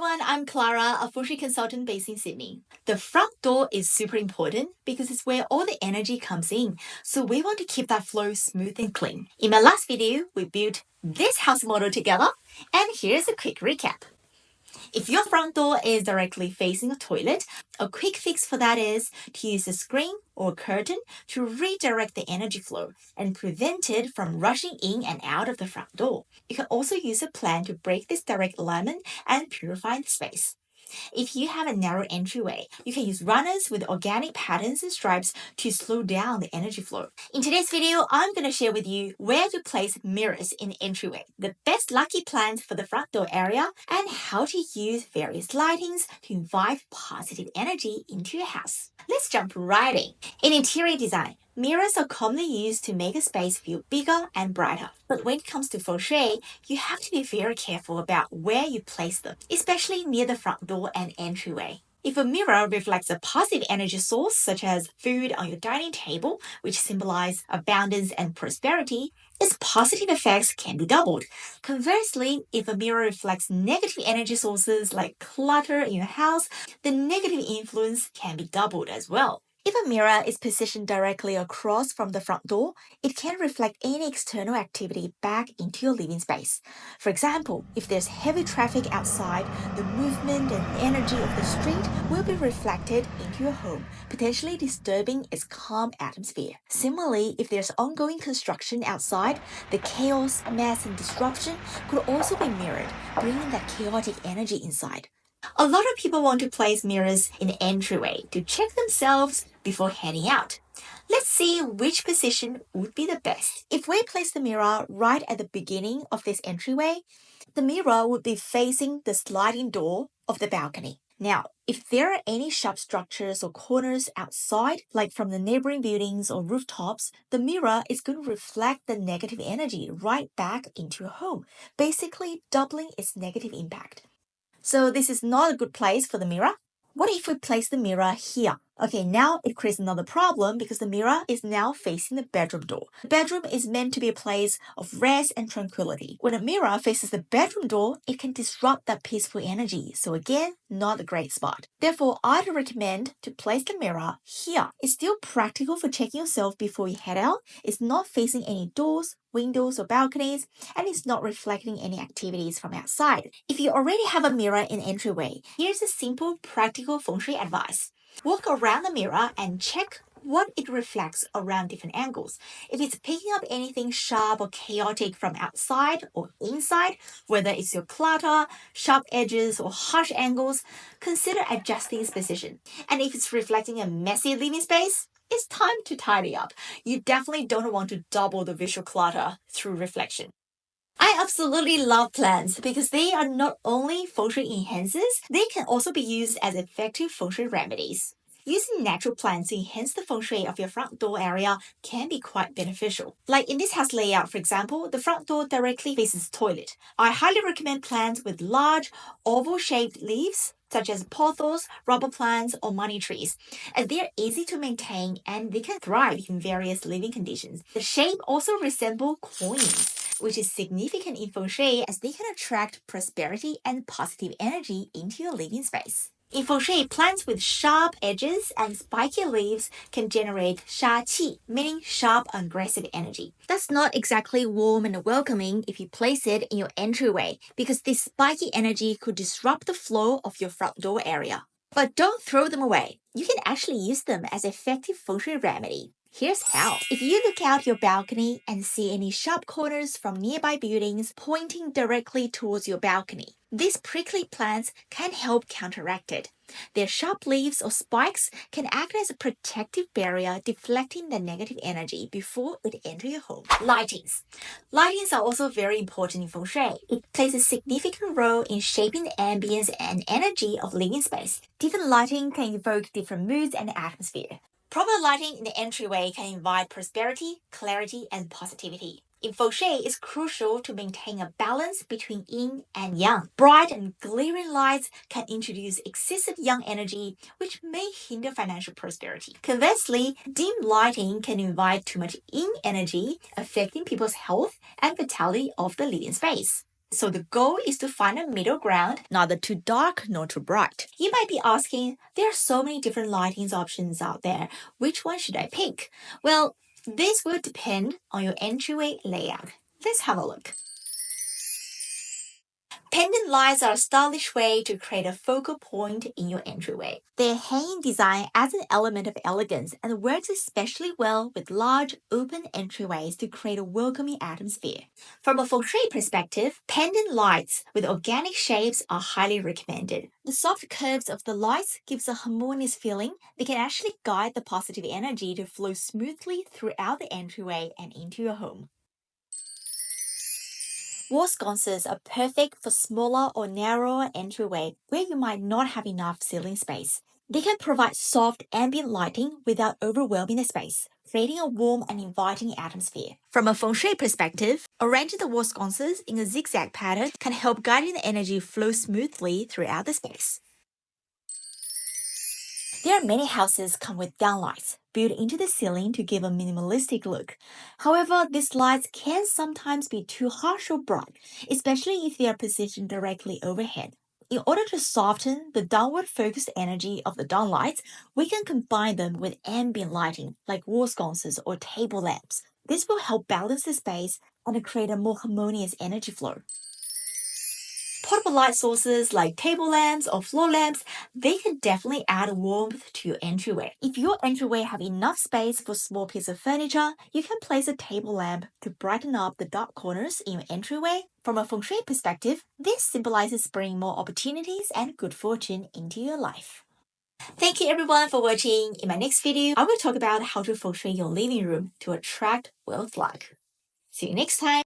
everyone, I'm Clara, a Feng Shui consultant based in Sydney. The front door is super important because it's where all the energy comes in, so we want to keep that flow smooth and clean. In my last video, we built this house model together, and here's a quick recap. If your front door is directly facing a toilet, a quick fix for that is to use a screen or curtain to redirect the energy flow and prevent it from rushing in and out of the front door. You can also use a plan to break this direct alignment and purify the space. If you have a narrow entryway, you can use runners with organic patterns and stripes to slow down the energy flow. In today's video, I'm going to share with you where to place mirrors in the entryway, the best lucky plants for the front door area, and how to use various lightings to invite positive energy into your house. Let's jump right in. In interior design, mirrors are commonly used to make a space feel bigger and brighter. But when it comes to Feng Shui, you have to be very careful about where you place them, especially near the front door and entryway. If a mirror reflects a positive energy source, such as food on your dining table, which symbolize abundance and prosperity, its positive effects can be doubled. Conversely, if a mirror reflects negative energy sources like clutter in your house, the negative influence can be doubled as well. If a mirror is positioned directly across from the front door, it can reflect any external activity back into your living space. For example, if there's heavy traffic outside, the movement and energy of the street will be reflected into your home, potentially disturbing its calm atmosphere. Similarly, if there's ongoing construction outside, the chaos, mess, and disruption could also be mirrored, bringing that chaotic energy inside. A lot of people want to place mirrors in the entryway to check themselves before heading out. Let's see which position would be the best. If we place the mirror right at the beginning of this entryway, the mirror would be facing the sliding door of the balcony. Now, if there are any sharp structures or corners outside, like from the neighboring buildings or rooftops, the mirror is going to reflect the negative energy right back into your home, basically doubling its negative impact. So this is not a good place for the mirror. What if we place the mirror here? Okay, now it creates another problem because the mirror is now facing the bedroom door. The bedroom is meant to be a place of rest and tranquility. When a mirror faces the bedroom door, it can disrupt that peaceful energy. So again, not a great spot. Therefore, I'd recommend to place the mirror here. It's still practical for checking yourself before you head out. It's not facing any doors, windows, or balconies, and it's not reflecting any activities from outside. If you already have a mirror in the entryway, here's a simple, practical Feng Shui advice. Walk around the mirror and check what it reflects around different angles. If it's picking up anything sharp or chaotic from outside or inside, whether it's your clutter, sharp edges, or harsh angles, consider adjusting its position. And if it's reflecting a messy living space, it's time to tidy up. You definitely don't want to double the visual clutter through reflection. I absolutely love plants because they are not only Feng Shui enhancers, they can also be used as effective Feng Shui remedies. Using natural plants to enhance the Feng Shui of your front door area can be quite beneficial. Like in this house layout, for example, the front door directly faces the toilet. I highly recommend plants with large, oval-shaped leaves, such as pothos, rubber plants, or money trees, as they are easy to maintain and they can thrive in various living conditions. The shape also resembles coins, which is significant in Feng Shui as they can attract prosperity and positive energy into your living space. In Feng Shui, plants with sharp edges and spiky leaves can generate sha qi, meaning sharp, aggressive energy. That's not exactly warm and welcoming if you place it in your entryway, because this spiky energy could disrupt the flow of your front door area. But don't throw them away. You can actually use them as an effective Feng Shui remedy. Here's how. If you look out your balcony and see any sharp corners from nearby buildings pointing directly towards your balcony, these prickly plants can help counteract it. Their sharp leaves or spikes can act as a protective barrier, deflecting the negative energy before it enters your home. Lightings. Lightings are also very important in Feng Shui. It plays a significant role in shaping the ambience and energy of living space. Different lighting can evoke different moods and atmosphere. Proper lighting in the entryway can invite prosperity, clarity, and positivity. In Feng Shui, it's crucial to maintain a balance between yin and yang. Bright and glaring lights can introduce excessive yang energy, which may hinder financial prosperity. Conversely, dim lighting can invite too much yin energy, affecting people's health and vitality of the living space. So the goal is to find a middle ground, neither too dark nor too bright. You might be asking, there are so many different lighting options out there. Which one should I pick? Well, this will depend on your entryway layout. Let's have a look. Pendant lights are a stylish way to create a focal point in your entryway. Their hanging design adds an element of elegance and works especially well with large, open entryways to create a welcoming atmosphere. From a Feng Shui perspective, pendant lights with organic shapes are highly recommended. The soft curves of the lights gives a harmonious feeling. They can actually guide the positive energy to flow smoothly throughout the entryway and into your home. Wall sconces are perfect for smaller or narrower entryway where you might not have enough ceiling space. They can provide soft ambient lighting without overwhelming the space, creating a warm and inviting atmosphere. From a Feng Shui perspective, arranging the wall sconces in a zigzag pattern can help guiding the energy flow smoothly throughout the space. There are many houses come with downlights built into the ceiling to give a minimalistic look. However, these lights can sometimes be too harsh or bright, especially if they are positioned directly overhead. In order to soften the downward focused energy of the downlights, we can combine them with ambient lighting like wall sconces or table lamps. This will help balance the space and create a more harmonious energy flow. Portable light sources like table lamps or floor lamps, they can definitely add warmth to your entryway. If your entryway have enough space for a small piece of furniture, you can place a table lamp to brighten up the dark corners in your entryway. From a Feng Shui perspective, this symbolizes bringing more opportunities and good fortune into your life. Thank you everyone for watching. In my next video, I will talk about how to Feng Shui your living room to attract wealth luck. See you next time.